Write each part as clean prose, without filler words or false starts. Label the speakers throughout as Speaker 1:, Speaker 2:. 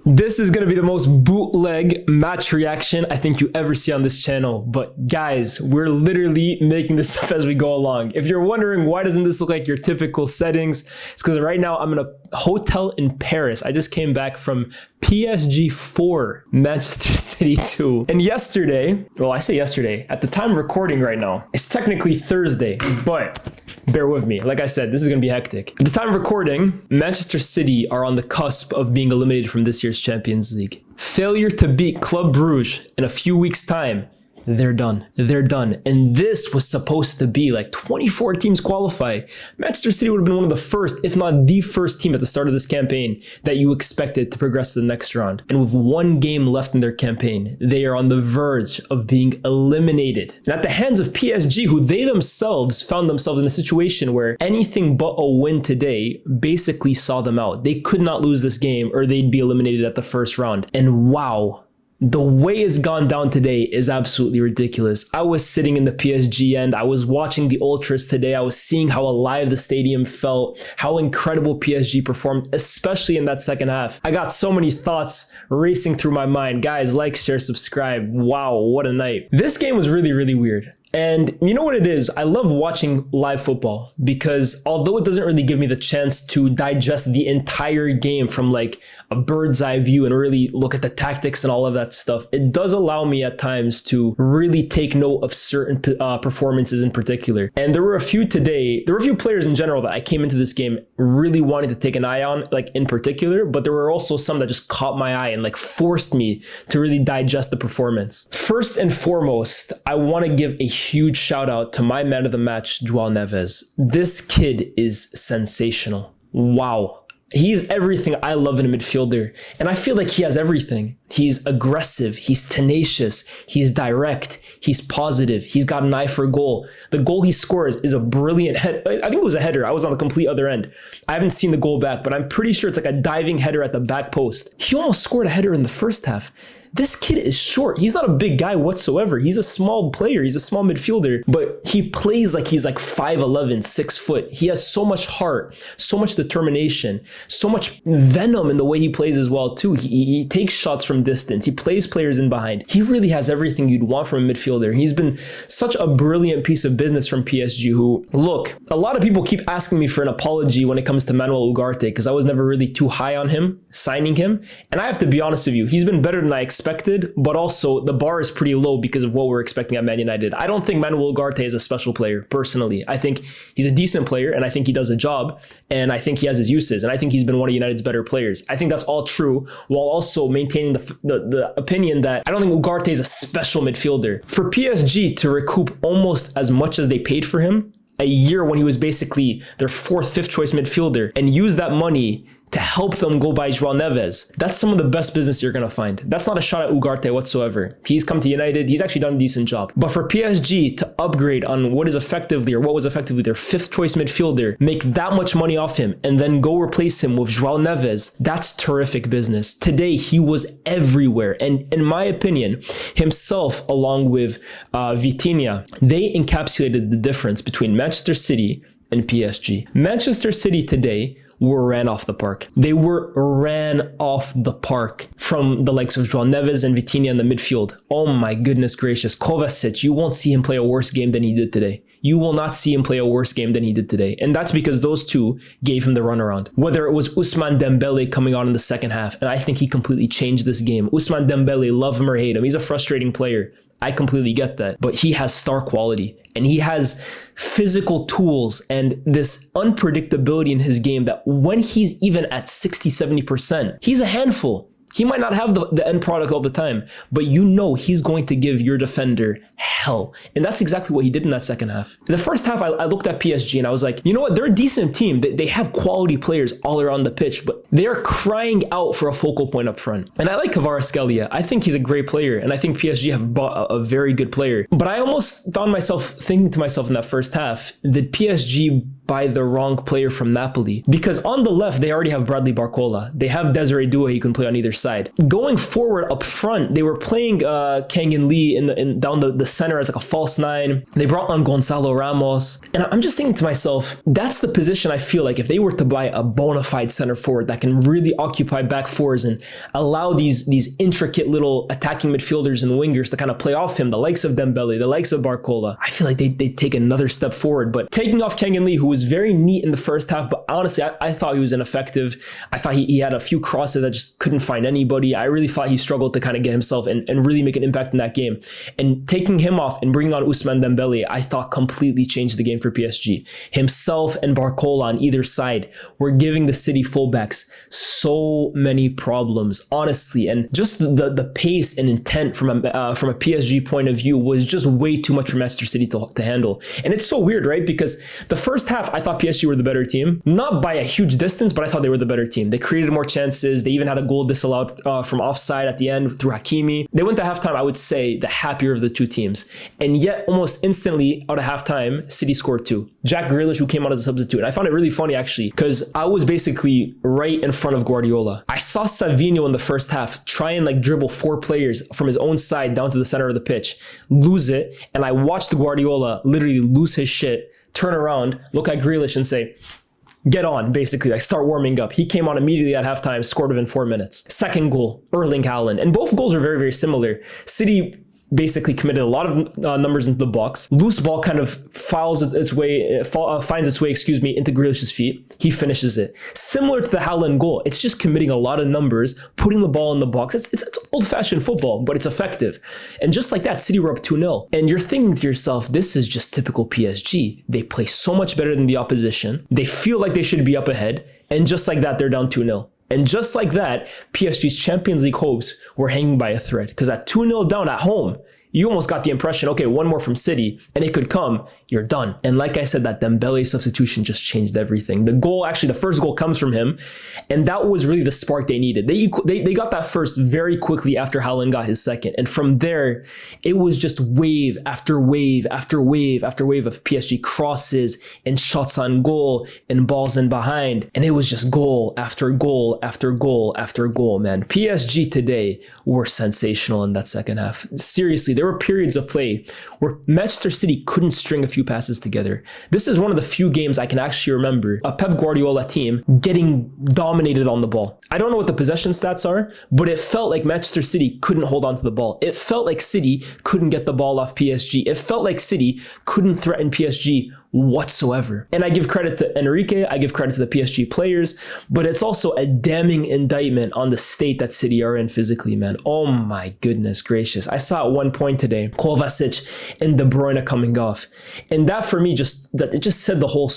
Speaker 1: This is going to be the most bootleg match reaction I think you ever see on this channel. But guys, we're literally making this up as we go along. If you're wondering why doesn't this look like your typical settings, it's because right now I'm in a hotel in Paris. I just came back from PSG 4, Manchester City 2. And yesterday, well, I say yesterday, at the time of recording right now, it's technically Thursday, but bear with me. Like I said, this is going to be hectic. At the time of recording, Manchester City are on the cusp of being eliminated from this year's Champions League. Failure to beat Club Brugge in a few weeks' time. They're done. They're done. And this was supposed to be like 24 teams qualify. Manchester City would have been one of the first, if not the first team at the start of this campaign that you expected to progress to the next round. And with one game left in their campaign, they are on the verge of being eliminated. And at the hands of PSG, who they themselves found themselves in a situation where anything but a win today basically saw them out. They could not lose this game or they'd be eliminated at the first round. And wow. The way it's gone down today is absolutely ridiculous. I was sitting in the PSG end. I was watching the Ultras today. I was seeing how alive the stadium felt, how incredible PSG performed, especially in that second half. I got so many thoughts racing through my mind. Guys, like, share, subscribe. Wow, what a night. This game was really, really weird. And you know what it is? I love watching live football because although it doesn't really give me the chance to digest the entire game from like a bird's eye view and really look at the tactics and all of that stuff, it does allow me at times to really take note of certain performances in particular. And there were a few today, there were a few players in general that I came into this game really wanting to take an eye on, like in particular, but there were also some that just caught my eye and like forced me to really digest the performance. First and foremost, I want to give a huge shout out to my man of the match, Joao Neves. This kid is sensational. Wow. He's everything I love in a midfielder. And I feel like he has everything. He's aggressive. He's tenacious. He's direct. He's positive. He's got an eye for goal. The goal he scores is a brilliant head. I think it was a header. I was on the complete other end. I haven't seen the goal back, but I'm pretty sure it's like a diving header at the back post. He almost scored a header in the first half. This kid is short. He's not a big guy whatsoever. He's a small player. He's a small midfielder, but he plays like he's like 5'11", 6 foot. He has so much heart, so much determination, so much venom in the way he plays as well too. He takes shots from distance. He plays players in behind. He really has everything you'd want from a midfielder. He's been such a brilliant piece of business from PSG who, look, a lot of people keep asking me for an apology when it comes to Manuel Ugarte because I was never really too high on him, signing him. And I have to be honest with you, he's been better than I expected, but also the bar is pretty low because of what we're expecting at Man United. I don't think Manuel Ugarte is a special player, personally. I think he's a decent player, and I think he does a job, and I think he has his uses, and I think he's been one of United's better players. I think that's all true, while also maintaining the opinion that I don't think Ugarte is a special midfielder. For PSG to recoup almost as much as they paid for him, a year when he was basically their 4th, 5th choice midfielder, and use that money to help them go buy Joao Neves. That's some of the best business you're going to find. That's not a shot at Ugarte whatsoever. He's come to United. He's actually done a decent job. But for PSG to upgrade on what was effectively their 5th choice midfielder, make that much money off him, and then go replace him with Joao Neves, that's terrific business. Today, he was everywhere. And in my opinion, himself along with Vitinha, they encapsulated the difference between Manchester City and PSG. Manchester City today were ran off the park. They were ran off the park from the likes of Joao Neves and Vitinha in the midfield. Oh my goodness gracious. Kovacic, you won't see him play a worse game than he did today. You will not see him play a worse game than he did today. And that's because those two gave him the runaround. Whether it was Ousmane Dembele coming on in the second half, and I think he completely changed this game. Ousmane Dembele, love him or hate him, he's a frustrating player. I completely get that. But he has star quality. And he has physical tools and this unpredictability in his game that when he's even at 60, 70%, he's a handful. He might not have the end product all the time, but you know he's going to give your defender hell. And that's exactly what he did in that second half. In the first half, I looked at PSG and I was like, you know what? They're a decent team. They have quality players all around the pitch, but they're crying out for a focal point up front. And I like Kvaratskhelia. I think he's a great player, and I think PSG have bought a very good player. But I almost found myself thinking to myself in that first half, did PSG by the wrong player from Napoli. Because on the left, they already have Bradley Barcola. They have Desiree Doué, he can play on either side. Going forward up front, they were playing Kang-in Lee down the center as like a false nine. They brought on Goncalo Ramos. And I'm just thinking to myself, that's the position I feel like if they were to buy a bona fide center forward that can really occupy back fours and allow these intricate little attacking midfielders and wingers to kind of play off him, the likes of Dembele, the likes of Barcola, I feel like they'd take another step forward. But taking off Kang-in Lee, who was very neat in the first half, but honestly, I thought he was ineffective. I thought he had a few crosses that just couldn't find anybody. I really thought he struggled to kind of get himself and really make an impact in that game. And taking him off and bringing on Ousmane Dembele, I thought completely changed the game for PSG. Himself and Barcola on either side were giving the City fullbacks so many problems, honestly. And just the pace and intent from a PSG point of view was just way too much for Manchester City to handle. And it's so weird, right? Because the first half, I thought PSG were the better team. Not by a huge distance, but I thought they were the better team. They created more chances. They even had a goal disallowed from offside at the end through Hakimi. They went to halftime, I would say, the happier of the two teams. And yet, almost instantly out of halftime, City scored two. Jack Grealish, who came out as a substitute. And I found it really funny, actually, because I was basically right in front of Guardiola. I saw Savinho in the first half try and like dribble four players from his own side down to the center of the pitch, lose it, and I watched Guardiola literally lose his shit, turn around, look at Grealish and say, get on, basically, like start warming up. He came on immediately at halftime, scored within 4 minutes. Second goal, Erling Haaland. And both goals are very, very similar. City basically committed a lot of numbers into the box. Loose ball kind of finds its way, into Grealish's feet. He finishes it. Similar to the Haaland goal, it's just committing a lot of numbers, putting the ball in the box. It's old-fashioned football, but it's effective. And just like that, City were up 2-0. And you're thinking to yourself, this is just typical PSG. They play so much better than the opposition. They feel like they should be up ahead. And just like that, they're down 2-0. And just like that, PSG's Champions League hopes were hanging by a thread. Because at 2-0 down at home, you almost got the impression, okay, one more from City, and it could come, you're done. And like I said, that Dembele substitution just changed everything. The goal, actually, the first goal comes from him, and that was really the spark they needed. They got that first very quickly after Haaland got his second. And from there, it was just wave after wave after wave after wave of PSG crosses and shots on goal and balls in behind. And it was just goal after goal after goal after goal, man. PSG today were sensational in that second half. Seriously, there were periods of play where Manchester City couldn't string a few passes together. This is one of the few games I can actually remember a Pep Guardiola team getting dominated on the ball. I don't know what the possession stats are, but it felt like Manchester City couldn't hold on to the ball. It felt like City couldn't get the ball off PSG. It felt like City couldn't threaten PSG whatsoever. And I give credit to Enrique, I give credit to the PSG players, but it's also a damning indictment on the state that City are in physically, man. Oh my goodness gracious. I saw at one point today, Kovacic and De Bruyne coming off. And that for me, it just said the whole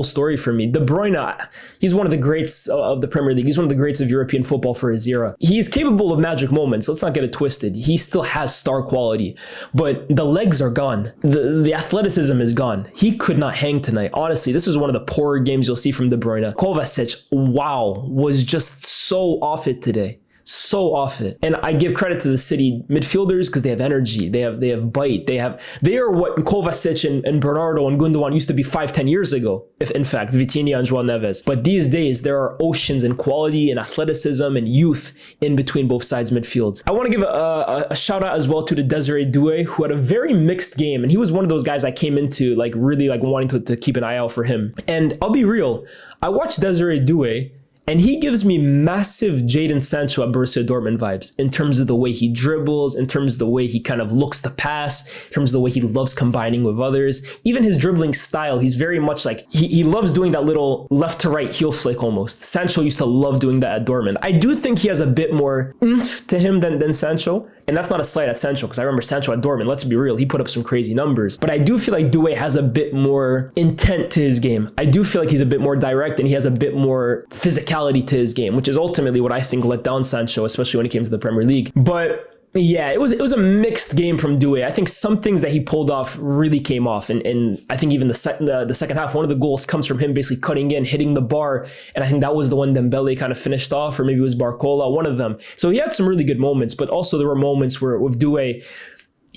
Speaker 1: story for me. De Bruyne, he's one of the greats of the Premier League. He's one of the greats of European football for his era. He's capable of magic moments. Let's not get it twisted. He still has star quality, but the legs are gone. The athleticism is gone. He could not hang tonight. Honestly, this was one of the poorer games you'll see from De Bruyne. Kovacic, wow, was just so off it today. So off it. And I give credit to the City midfielders because they have energy. They have bite. They are what Kovacic and Bernardo and Gundogan used to be 5-10 years ago. If in fact, Vitinha and Joao Neves. But these days, there are oceans in quality and athleticism and youth in between both sides midfields. I want to give a shout out as well to the Desiree Doué, who had a very mixed game. And he was one of those guys I came into really wanting to keep an eye out for him. And I'll be real, I watched Desiree Doué, and he gives me massive Jadon Sancho at Borussia Dortmund vibes in terms of the way he dribbles, in terms of the way he kind of looks to pass, in terms of the way he loves combining with others. Even his dribbling style, he's very much like, he loves doing that little left to right heel flick almost. Sancho used to love doing that at Dortmund. I do think he has a bit more oomph to him than Sancho. And that's not a slight at Sancho, because I remember Sancho at Dortmund, let's be real, he put up some crazy numbers. But I do feel like Doué has a bit more intent to his game. I do feel like he's a bit more direct and he has a bit more physicality to his game, which is ultimately what I think let down Sancho, especially when he came to the Premier League. But yeah, it was a mixed game from Doué. I think some things that he pulled off really came off. And I think even the second half, one of the goals comes from him basically cutting in, hitting the bar. And I think that was the one Dembele kind of finished off, or maybe it was Barcola, one of them. So he had some really good moments, but also there were moments where with Doué,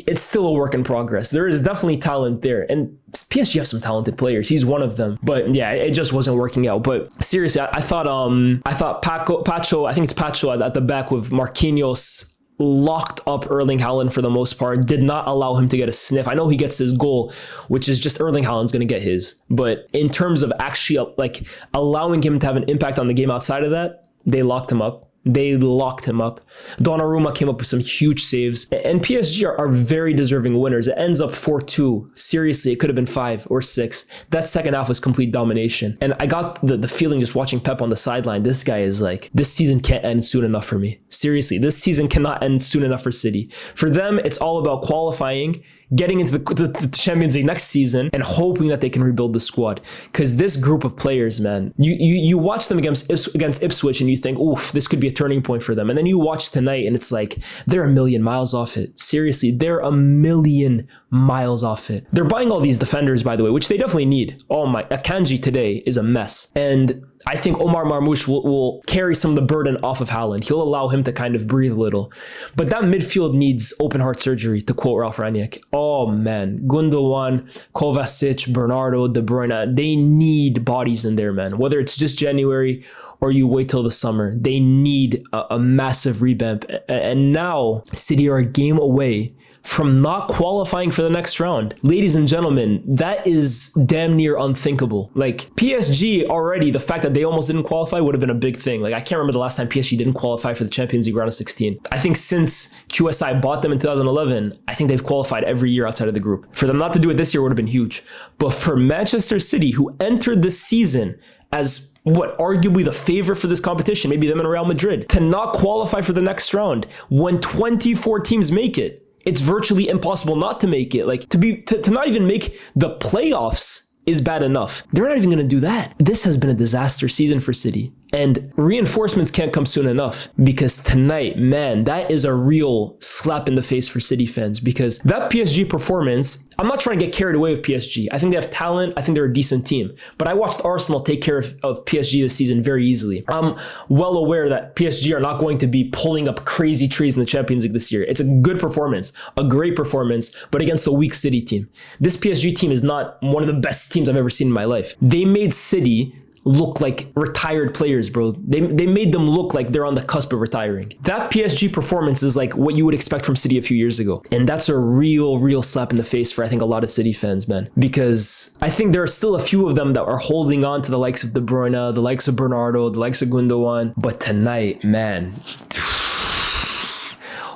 Speaker 1: it's still a work in progress. There is definitely talent there. And PSG have some talented players. He's one of them. But yeah, it just wasn't working out. But seriously, I thought Pacho, I think it's Pacho at the back with Marquinhos locked up Erling Haaland for the most part, did not allow him to get a sniff. I know he gets his goal, which is just Erling Haaland's going to get his. But in terms of actually like allowing him to have an impact on the game outside of that, they locked him up. They locked him up. Donnarumma came up with some huge saves. And PSG are very deserving winners. It ends up 4-2. Seriously, it could have been 5 or 6. That second half was complete domination. And I got the feeling just watching Pep on the sideline, this guy is like, this season can't end soon enough for me. Seriously, this season cannot end soon enough for City. For them, it's all about qualifying, getting into the Champions League next season and hoping that they can rebuild the squad. Because this group of players, man, you watch them against Ipswich and you think, oof, this could be a turning point for them. And then you watch tonight and it's like, they're a million miles off it. Seriously, they're a million miles off it. They're buying all these defenders, by the way, which they definitely need. Oh my, Akanji today is a mess. And I think Omar Marmoush will carry some of the burden off of Haaland. He'll allow him to kind of breathe a little. But that midfield needs open heart surgery, to quote Ralph Rangnick. Oh man, Gundogan, Kovacic, Bernardo, De Bruyne, they need bodies in there, man. Whether it's just January or you wait till the summer, they need a massive revamp. And now City are a game away from not qualifying for the next round. Ladies and gentlemen, that is damn near unthinkable. Like PSG already, the fact that they almost didn't qualify would have been a big thing. Like I can't remember the last time PSG didn't qualify for the Champions League round of 16. I think since QSI bought them in 2011, I think they've qualified every year outside of the group. For them not to do it this year would have been huge. But for Manchester City, who entered this season as arguably the favorite for this competition, maybe them and Real Madrid, to not qualify for the next round when 24 teams make it, it's virtually impossible not to make it. Like to not even make the playoffs is bad enough. They're not even going to do that. This has been a disaster season for City. And reinforcements can't come soon enough, because tonight, man, that is a real slap in the face for City fans, because that PSG performance, I'm not trying to get carried away with PSG. I think they have talent. I think they're a decent team. But I watched Arsenal take care of PSG this season very easily. I'm well aware that PSG are not going to be pulling up crazy trees in the Champions League this year. It's a good performance, a great performance, but against a weak City team. This PSG team is not one of the best teams I've ever seen in my life. They made City look like retired players, bro. They made them look like they're on the cusp of retiring. That PSG performance is like what you would expect from City a few years ago. And that's a real slap in the face for, I think, a lot of City fans, man. Because I think there are still a few of them that are holding on to the likes of De Bruyne, the likes of Bernardo, the likes of Gundogan. But tonight, man,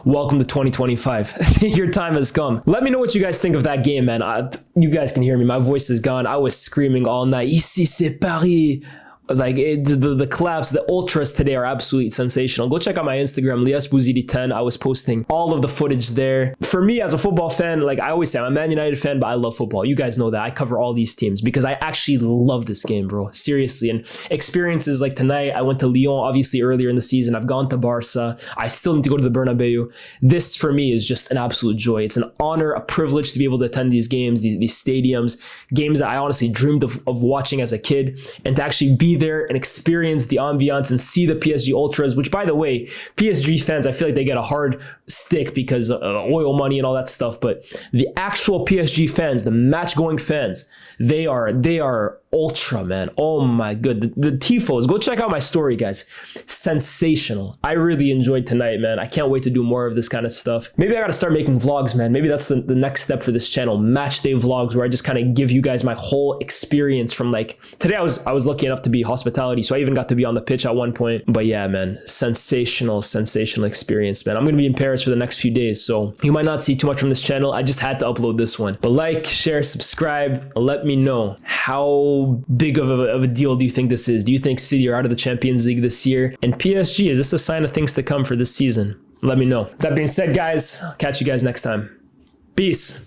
Speaker 1: welcome to 2025. Your time has come. Let me know what you guys think of that game, man. You guys can hear me. My voice is gone. I was screaming all night. Ici, c'est Paris. Like the claps, the ultras today are absolutely sensational. Go check out my Instagram, Lyes Bouzidi 10. I was posting all of the footage there. For me, as a football fan, like I always say, I'm a Man United fan, but I love football. You guys know that. I cover all these teams because I actually love this game, bro. Seriously. And experiences like tonight, I went to Lyon, obviously earlier in the season. I've gone to Barca. I still need to go to the Bernabeu. This for me is just an absolute joy. It's an honor, a privilege to be able to attend these games, these stadiums, games that I honestly dreamed of watching as a kid, and to actually be there and experience the ambiance and see the PSG Ultras, which, by the way, PSG fans, I feel like they get a hard stick because oil money and all that stuff. But the actual PSG fans, the match-going fans, they are ultra, man. Oh my good. The tifos, go check out my story, guys. Sensational. I really enjoyed tonight, man. I can't wait to do more of this kind of stuff. Maybe I got to start making vlogs, man. Maybe that's the next step for this channel. Match day vlogs where I just kind of give you guys my whole experience from, like, today I was lucky enough to be hospitality, so I even got to be on the pitch at one point. But yeah, man, sensational experience, man. I'm going to be in Paris for the next few days, so you might not see too much from this channel. I just had to upload this one. But like, share, subscribe, let me know how big of a deal do you think this is? Do you think City are out of the Champions League this year? And PSG, is this a sign of things to come for this season? Let me know. That being said, guys, I'll catch you guys next time. Peace.